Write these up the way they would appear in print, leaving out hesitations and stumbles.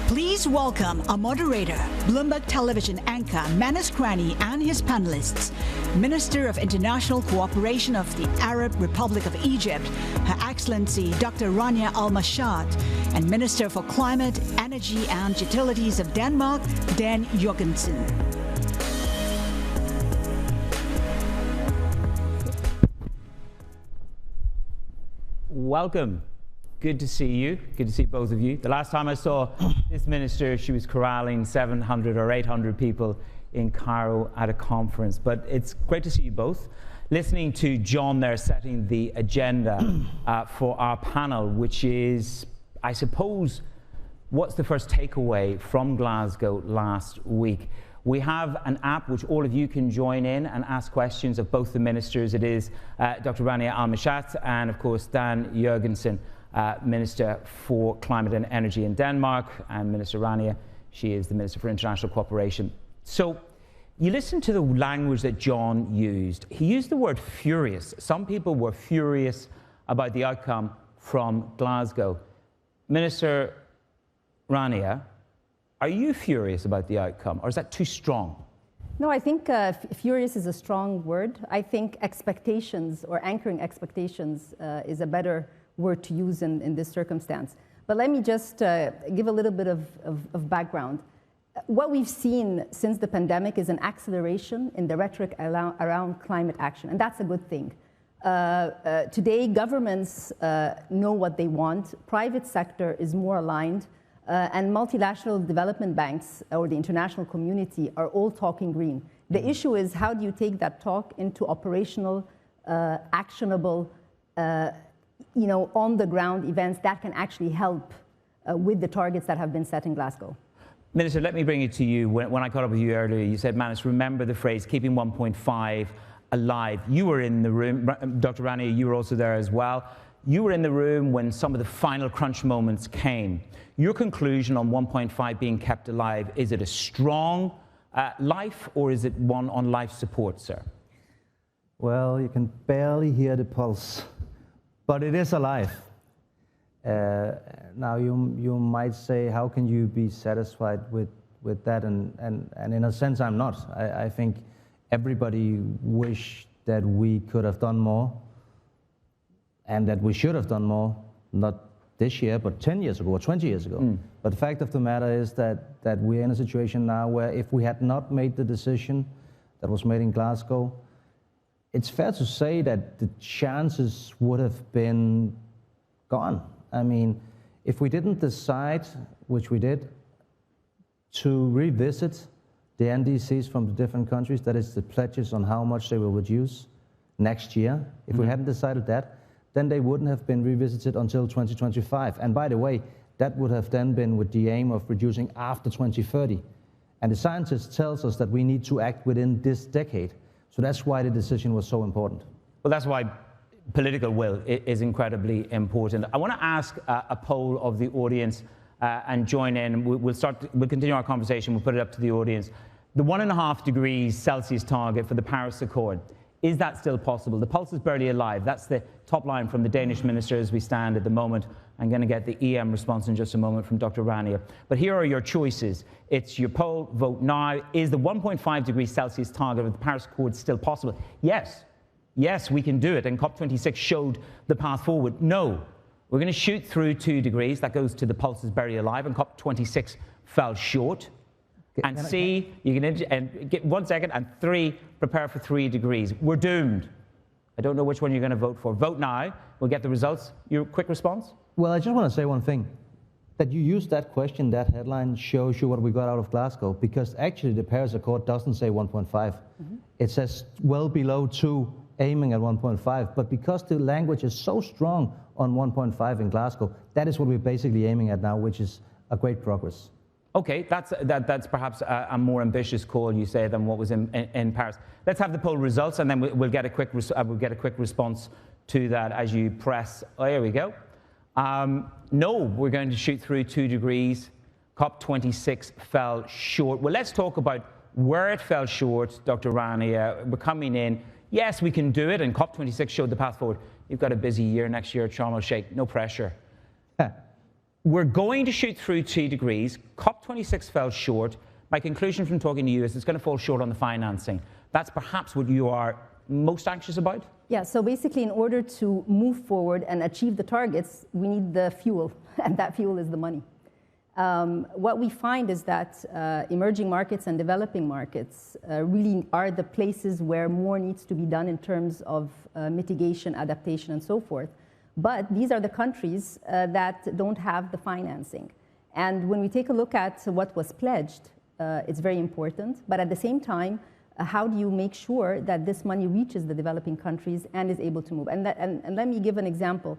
Please welcome our moderator, Bloomberg Television anchor Manus Krani and his panelists, Minister of International Cooperation of the Arab Republic of Egypt, Her Excellency Dr. Rania Al-Mashat, and Minister for Climate, Energy and Utilities of Denmark, Dan Jørgensen. Welcome. Good to see you. Good to see both of you. The last time I saw this minister, she was corralling 700 or 800 people in Cairo at a conference. But it's great to see you both. Listening to John there setting the agenda for our panel, which is, I suppose, what's the first takeaway from Glasgow last week? We have an app which all of you can join in and ask questions of both the ministers. It is Dr. Rania Al-Mashat and, of course, Dan Jørgensen, Minister for Climate and Energy in Denmark, and Minister Rania, she is the Minister for International Cooperation. So you listen to the language that John used. He used the word furious. Some people were furious about the outcome from Glasgow. Minister Rania, are you furious about the outcome, or is that too strong? No, I think furious is a strong word. I think expectations or anchoring expectations is a better word to use in this circumstance. But let me just give a little bit of background. What we've seen since the pandemic is an acceleration in the rhetoric around climate action, and that's a good thing. Today, governments know what they want. Private sector is more aligned. And multilateral development banks or the international community are all talking green. The issue is, how do you take that talk into operational, actionable, on-the-ground events that can actually help with the targets that have been set in Glasgow? Minister, let me bring it to you. When I caught up with you earlier, you said, Manus, remember the phrase, keeping 1.5 alive. You were in the room. Dr. Rania, you were also there as well. You were in the room when some of the final crunch moments came. Your conclusion on 1.5 being kept alive, is it a strong life, or is it one on life support, sir? Well, you can barely hear the pulse, but it is alive. Now, you might say, how can you be satisfied with that? And in a sense, I'm not. I think everybody wished that we could have done more, and that we should have done more, not this year, but 10 years ago or 20 years ago. But the fact of the matter is that we're in a situation now where if we had not made the decision that was made in Glasgow, it's fair to say that the chances would have been gone. I mean, if we didn't decide, which we did, to revisit the NDCs from the different countries, that is the pledges on how much they will reduce next year, if we hadn't decided that, then they wouldn't have been revisited until 2025. And by the way, that would have then been with the aim of reducing after 2030. And the scientists tells us that we need to act within this decade. So that's why the decision was so important. Well, that's why political will is incredibly important. I want to ask a poll of the audience and join in. We'll continue our conversation. We'll put it up to the audience. The 1.5 degrees Celsius target for the Paris Accord, is that still possible? The pulse is barely alive. That's the top line from the Danish minister as we stand at the moment. I'm going to get the EM response in just a moment from Dr. Rania. But here are your choices. It's your poll. Vote now. Is the 1.5 degrees Celsius target of the Paris Accord still possible? Yes. Yes, we can do it. And COP26 showed the path forward. No. We're going to shoot through 2 degrees. That goes to the pulse is barely alive. And COP26 fell short. And C, you can get 1 second, and 3, prepare for 3 degrees. We're doomed. I don't know which one you're going to vote for. Vote now. We'll get the results. Your quick response? Well, I just want to say one thing. That you used that question, that headline, shows you what we got out of Glasgow, because actually the Paris Accord doesn't say 1.5. It says well below 2, aiming at 1.5. But because the language is so strong on 1.5 in Glasgow, that is what we're basically aiming at now, which is a great progress. Okay, that's perhaps a more ambitious call, you say, than what was in Paris. Let's have the poll results, and then we'll get a quick response to that as you press. Oh, here we go. No, we're going to shoot through 2 degrees. COP26 fell short. Well, let's talk about where it fell short, Dr. Rania. We're coming in. Yes, we can do it, and COP26 showed the path forward. You've got a busy year next year at Sharm el-Sheikh. No pressure. we're going to shoot through 2 degrees. COP26 fell short. My conclusion from talking to you is it's going to fall short on the financing. That's perhaps what you are most anxious about? Yeah, so basically in order to move forward and achieve the targets, we need the fuel, and that fuel is the money. What we find is that emerging markets and developing markets really are the places where more needs to be done in terms of mitigation, adaptation, and so forth. But these are the countries that don't have the financing. And when we take a look at what was pledged, it's very important. But at the same time, how do you make sure that this money reaches the developing countries and is able to move? And let me give an example.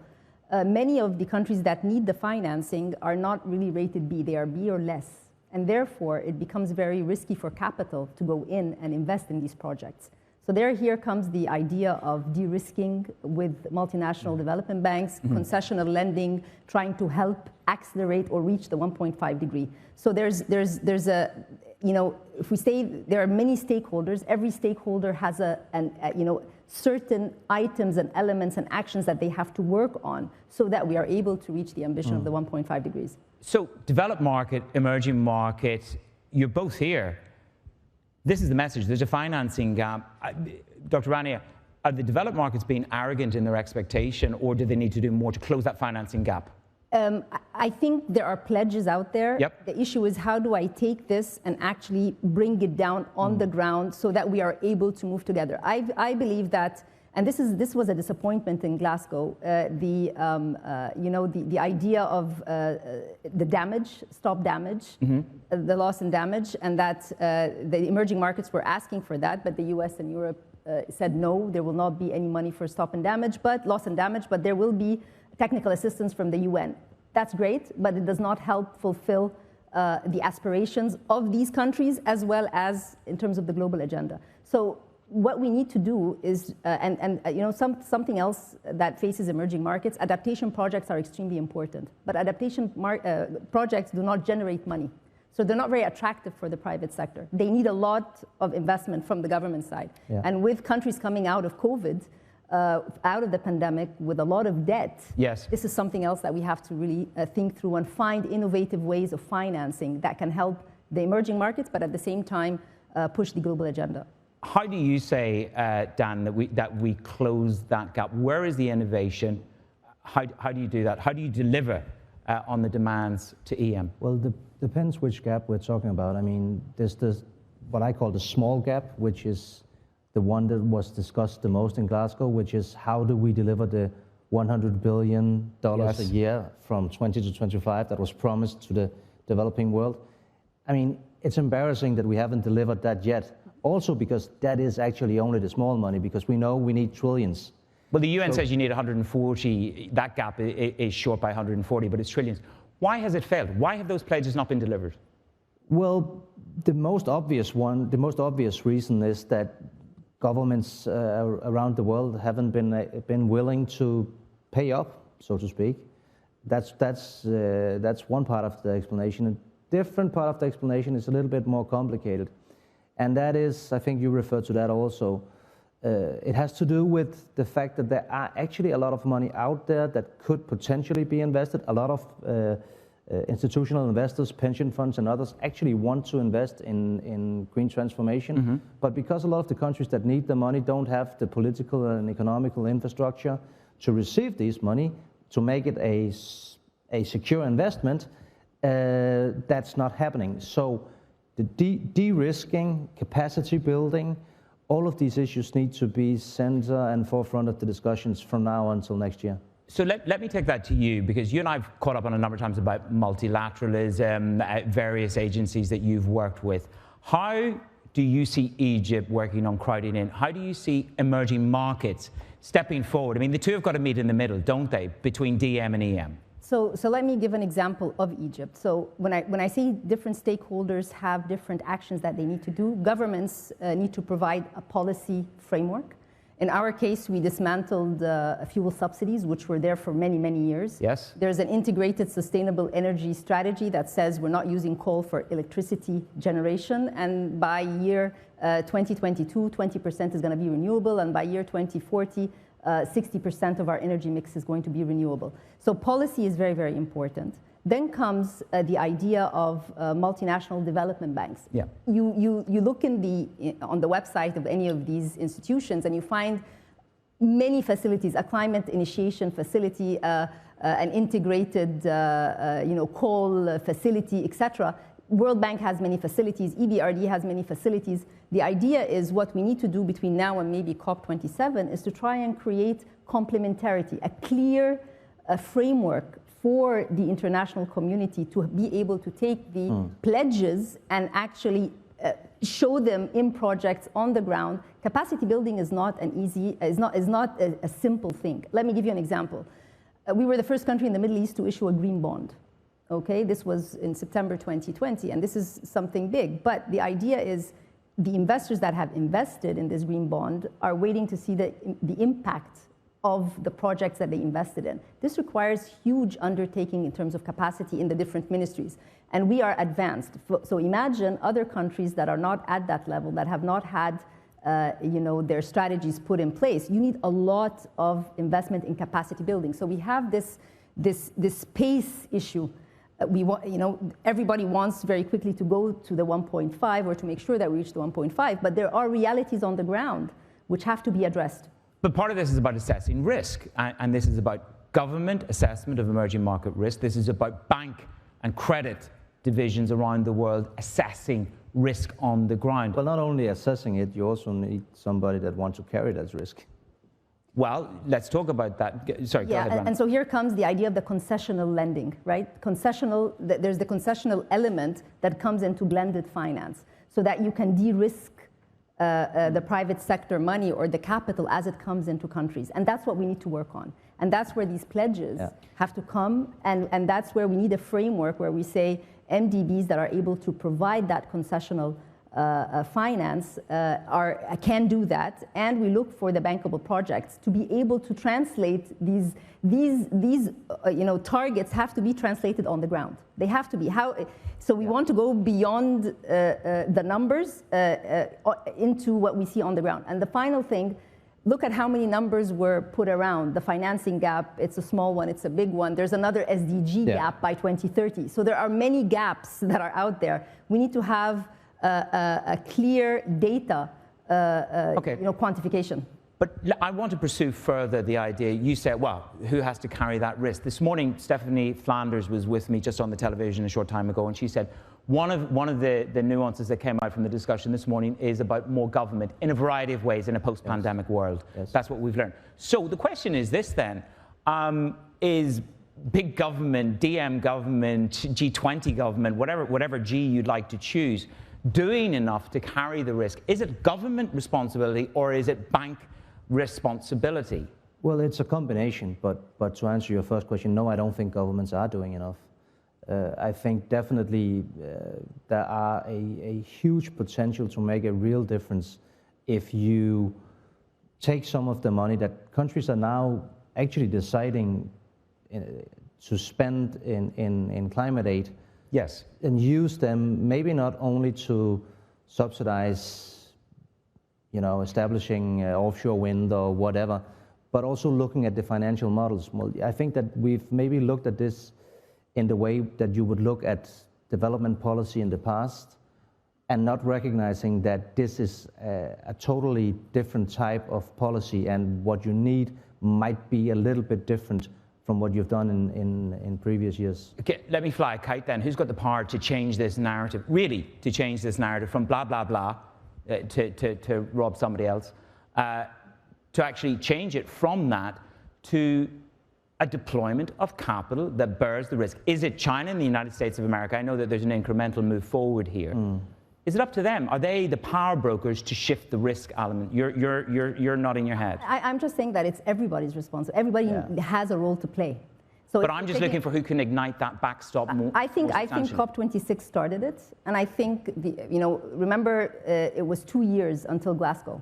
Many of the countries that need the financing are not really rated B. They are B or less. And therefore, it becomes very risky for capital to go in and invest in these projects. So here comes the idea of de-risking with multinational development banks, concessional lending, trying to help accelerate or reach the 1.5 degree. So there's a, if we say there are many stakeholders, every stakeholder has certain items and elements and actions that they have to work on so that we are able to reach the ambition of the 1.5 degrees. So developed market, emerging market, you're both here. This is the message. There's a financing gap. Dr. Rania, are the developed markets being arrogant in their expectation, or do they need to do more to close that financing gap? I think there are pledges out there. Yep. The issue is, how do I take this and actually bring it down on the ground so that we are able to move together? I believe that, and this was a disappointment in Glasgow, the idea of the damage, stop damage, the loss and damage, and that the emerging markets were asking for that, but the US and Europe said no, there will not be any money for stop and damage, but loss and damage, but there will be technical assistance from the UN. That's great, but it does not help fulfill the aspirations of these countries as well as in terms of the global agenda. So what we need to do is, something else that faces emerging markets, adaptation projects are extremely important, but adaptation projects do not generate money. So they're not very attractive for the private sector. They need a lot of investment from the government side. Yeah. And with countries coming out of COVID, out of the pandemic with a lot of debt, yes, this is something else that we have to really think through and find innovative ways of financing that can help the emerging markets, but at the same time push the global agenda. How do you say, Dan, that we close that gap? Where is the innovation? How do you do that? How do you deliver on the demands to EM? Well, depends which gap we're talking about. I mean, there's what I call the small gap, which is the one that was discussed the most in Glasgow, which is how do we deliver the $100 billion yes, a year from 20 to 25 that was promised to the developing world. I mean, it's embarrassing that we haven't delivered that yet. Also because that is actually only the small money, because we know we need trillions. Well, the UN says you need 140. That gap is short by 140, but it's trillions. Why has it failed? Why have those pledges not been delivered? Well, the most obvious reason is that governments around the world haven't been willing to pay up, so to speak. That's one part of the explanation. A different part of the explanation is a little bit more complicated, and that is, I think you referred to that also. It has to do with the fact that there are actually a lot of money out there that could potentially be invested. A lot of institutional investors, pension funds and others actually want to invest in green transformation. But because a lot of the countries that need the money don't have the political and economical infrastructure to receive this money, to make it a secure investment, that's not happening. So the de-risking, capacity building, all of these issues need to be center and forefront of the discussions from now until next year. So let me take that to you, because you and I have caught up on a number of times about multilateralism, various agencies that you've worked with. How do you see Egypt working on crowding in? How do you see emerging markets stepping forward? I mean, the two have got to meet in the middle, don't they, between DM and EM? So let me give an example of Egypt. So when I say different stakeholders have different actions that they need to do, governments need to provide a policy framework. In our case, we dismantled fuel subsidies, which were there for many, many years. Yes. There's an integrated sustainable energy strategy that says we're not using coal for electricity generation. And by year 2022, 20% is going to be renewable. And by year 2040, 60% of our energy mix is going to be renewable. So policy is very, very important. Then comes the idea of multinational development banks. Yeah. You look on the website of any of these institutions and you find many facilities, a climate initiation facility, an integrated coal facility, etc. World Bank has many facilities, EBRD has many facilities. The idea is what we need to do between now and maybe COP27 is to try and create complementarity, a clear framework for the international community to be able to take the pledges and actually show them in projects on the ground. Capacity building is not a simple thing. Let me give you an example. We were the first country in the Middle East to issue a green bond. Okay, this was in September 2020, and this is something big. But the idea is the investors that have invested in this green bond are waiting to see the impact of the projects that they invested in. This requires huge undertaking in terms of capacity in the different ministries. And we are advanced. So imagine other countries that are not at that level, that have not had their strategies put in place. You need a lot of investment in capacity building. So we have this pace issue. Everybody wants very quickly to go to the 1.5 or to make sure that we reach the 1.5, but there are realities on the ground which have to be addressed. But part of this is about assessing risk, and this is about government assessment of emerging market risk. This is about bank and credit divisions around the world assessing risk on the ground. Well, not only assessing it, you also need somebody that wants to carry that risk. Well, let's talk about that. Sorry, go ahead, Rana. And so here comes the idea of the concessional lending, right? There's the concessional element that comes into blended finance so that you can de-risk the private sector money or the capital as it comes into countries. And that's what we need to work on. And that's where these pledges have to come. And that's where we need a framework where we say MDBs that are able to provide that concessional finance can do that, and we look for the bankable projects to be able to translate these targets have to be translated on the ground. They have to be. So we want to go beyond the numbers into what we see on the ground. And the final thing, look at how many numbers were put around. The financing gap, it's a small one, it's a big one. There's another SDG gap by 2030. So there are many gaps that are out there. We need to have a clear data quantification. But I want to pursue further the idea. You said, well, who has to carry that risk? This morning, Stephanie Flanders was with me just on the television a short time ago, and she said one of the nuances that came out from the discussion this morning is about more government in a variety of ways in a post-pandemic world. Yes. That's what we've learned. So the question is this then, is big government, DM government, G20 government, whatever G you'd like to choose, doing enough to carry the risk? Is it government responsibility or is it bank responsibility? Well, it's a combination, but to answer your first question, no, I don't think governments are doing enough. I think definitely there are a huge potential to make a real difference if you take some of the money that countries are now actually deciding to spend in climate aid. Yes. And use them maybe not only to subsidize establishing offshore wind or whatever, but also looking at the financial models. Well, I think that we've maybe looked at this in the way that you would look at development policy in the past and not recognizing that this is a totally different type of policy and what you need might be a little bit different from what you've done in previous years. Okay, let me fly a kite then. Who's got the power to change this narrative, really to change this narrative from blah, blah, blah, to rob somebody else, to actually change it from that to a deployment of capital that bears the risk? Is it China and the United States of America? I know that there's an incremental move forward here. Is it up to them? Are they the power brokers to shift the risk element? You're nodding your head. I'm just saying that it's everybody's responsibility. Everybody has a role to play. So but I'm just looking for who can ignite that backstop more. I think COP26 started it, and I think remember it was 2 years until Glasgow,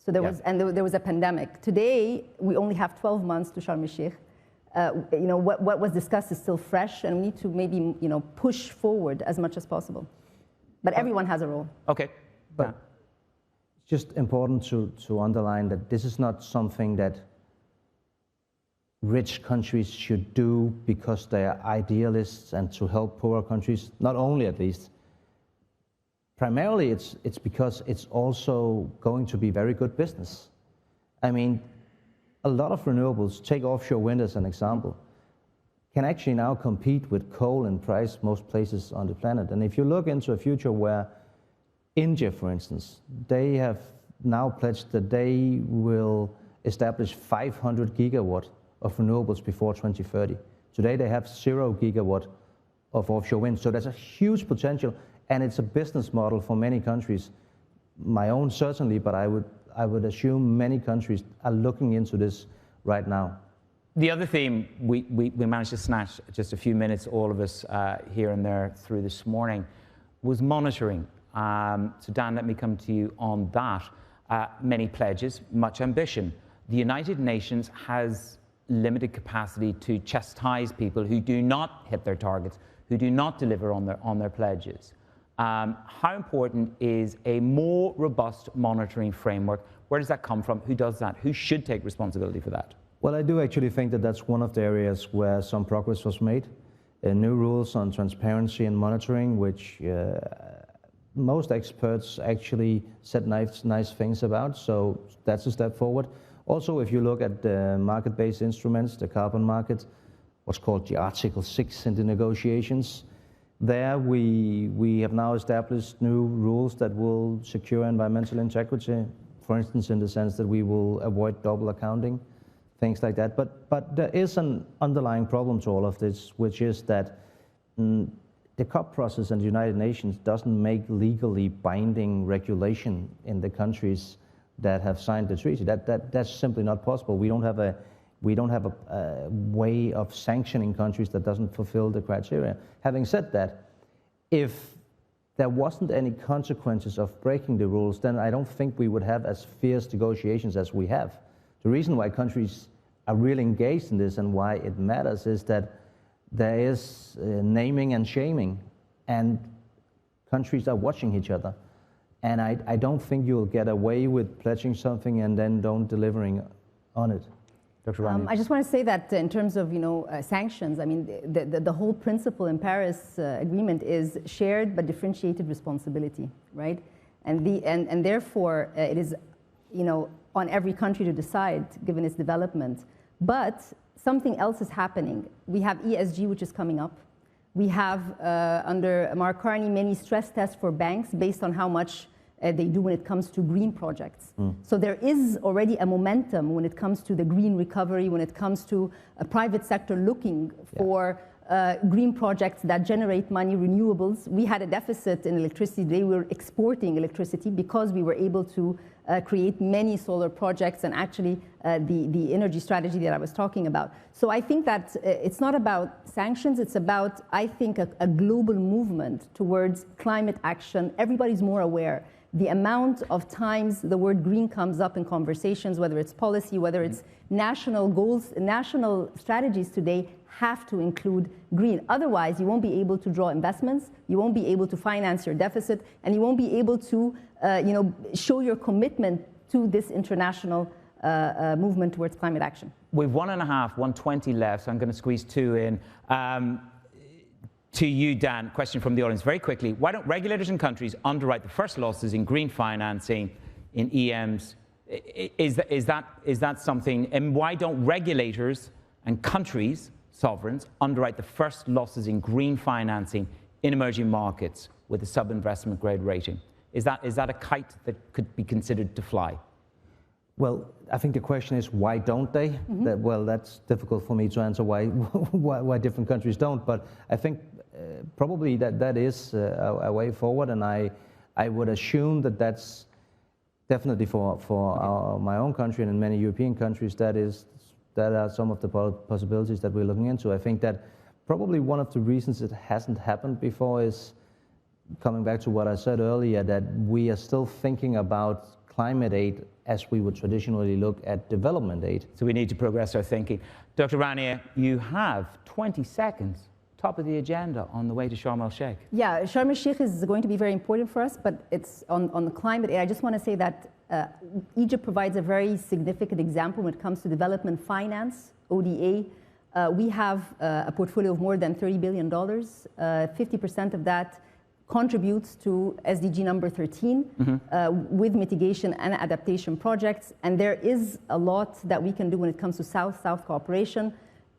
so there was a pandemic. Today we only have 12 months to Sharm el-Sheikh. What was discussed is still fresh, and we need to maybe push forward as much as possible. But everyone has a role. Okay. But it's just important to underline that this is not something that rich countries should do because they are idealists and to help poorer countries, not only at least. Primarily, it's because it's also going to be very good business. I mean, a lot of renewables, take offshore wind as an example, can actually now compete with coal in price most places on the planet. And if you look into a future where India, for instance, they have now pledged that they will establish 500 gigawatt of renewables before 2030. Today they have 0 gigawatt of offshore wind. So there's a huge potential, and it's a business model for many countries. My own certainly, but I would assume many countries are looking into this right now. The other theme we managed to snatch just a few minutes, all of us here and there through this morning, was monitoring. So Dan, let me come to you on that. Many pledges, much ambition. The United Nations has limited capacity to chastise people who do not hit their targets, who do not deliver on their pledges. How important is a more robust monitoring framework? Where does that come from? Who does that? Who should take responsibility for that? Well, I do actually think that that's one of the areas where some progress was made. New rules on transparency and monitoring, which most experts actually said nice things about, so that's a step forward. Also, if you look at the market-based instruments, the carbon market, what's called the Article 6 in the negotiations, there we have now established new rules that will secure environmental integrity, for instance, in the sense that we will avoid double accounting, things like that. But there is an underlying problem to all of this, which is that the COP process in the United Nations doesn't make legally binding regulation in the countries that have signed the treaty. That's simply not possible. We don't have a way of sanctioning countries that doesn't fulfill the criteria. Having said that, if there wasn't any consequences of breaking the rules, then I don't think we would have as fierce negotiations as we have. The reason why countries are really engaged in this and why it matters is that there is naming and shaming, and countries are watching each other. And I don't think you'll get away with pledging something and then don't delivering on it. Dr. Rani. I just want to say that in terms of sanctions, I mean the whole principle in Paris Agreement is shared but differentiated responsibility, right? And therefore it is on every country to decide given its development. But something else is happening. We have ESG, which is coming up. We have, under Mark Carney, many stress tests for banks based on how much they do when it comes to green projects. So there is already a momentum when it comes to the green recovery, when it comes to a private sector looking for green projects that generate money, renewables. We had a deficit in electricity. They were exporting electricity because we were able to create many solar projects and actually the energy strategy that I was talking about. So I think that it's not about sanctions, it's about, I think, a global movement towards climate action. Everybody's more aware. The amount of times the word green comes up in conversations, whether it's policy, whether it's national goals, national strategies today have to include green. Otherwise, you won't be able to draw investments, you won't be able to finance your deficit, and you won't be able to show your commitment to this international movement towards climate action. We've 1:20 left, so I'm going to squeeze 2 in. To you, Dan, question from the audience very quickly. Why don't regulators in countries underwrite the first losses in green financing, in EMs? Is that something, and why don't regulators and countries, sovereigns, underwrite the first losses in green financing in emerging markets with a sub-investment grade rating? Is that a kite that could be considered to fly? Well, I think the question is, why don't they? Well, that's difficult for me to answer why different countries don't, but I think probably that is a way forward, and I would assume that that's definitely for my own country and in many European countries, that are some of the possibilities that we're looking into. I think that probably one of the reasons it hasn't happened before is, coming back to what I said earlier, that we are still thinking about climate aid as we would traditionally look at development aid. So we need to progress our thinking. Dr. Rania, you have 20 seconds, top of the agenda, on the way to Sharm el-Sheikh. Yeah, Sharm el-Sheikh is going to be very important for us, but it's on the climate aid. I just want to say that Egypt provides a very significant example when it comes to development finance, ODA. We have a portfolio of more than $30 billion. 50% of that contributes to SDG number 13 with mitigation and adaptation projects. And there is a lot that we can do when it comes to South-South cooperation.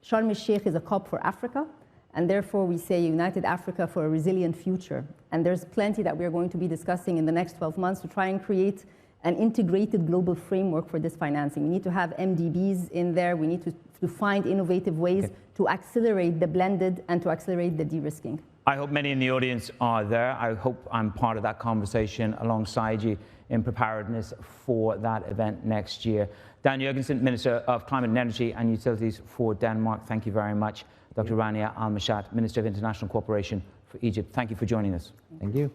Sharm el-Sheikh is a COP for Africa, and therefore we say United Africa for a resilient future. And there's plenty that we're going to be discussing in the next 12 months to try and create an integrated global framework for this financing. We need to have MDBs in there. We need to find innovative ways to accelerate the blended and to accelerate the de-risking. I hope many in the audience are there. I hope I'm part of that conversation alongside you in preparedness for that event next year. Dan Jørgensen, Minister of Climate and Energy and Utilities for Denmark, thank you very much. Dr. Rania Al-Meshat, Minister of International Cooperation for Egypt, thank you for joining us. Thank you.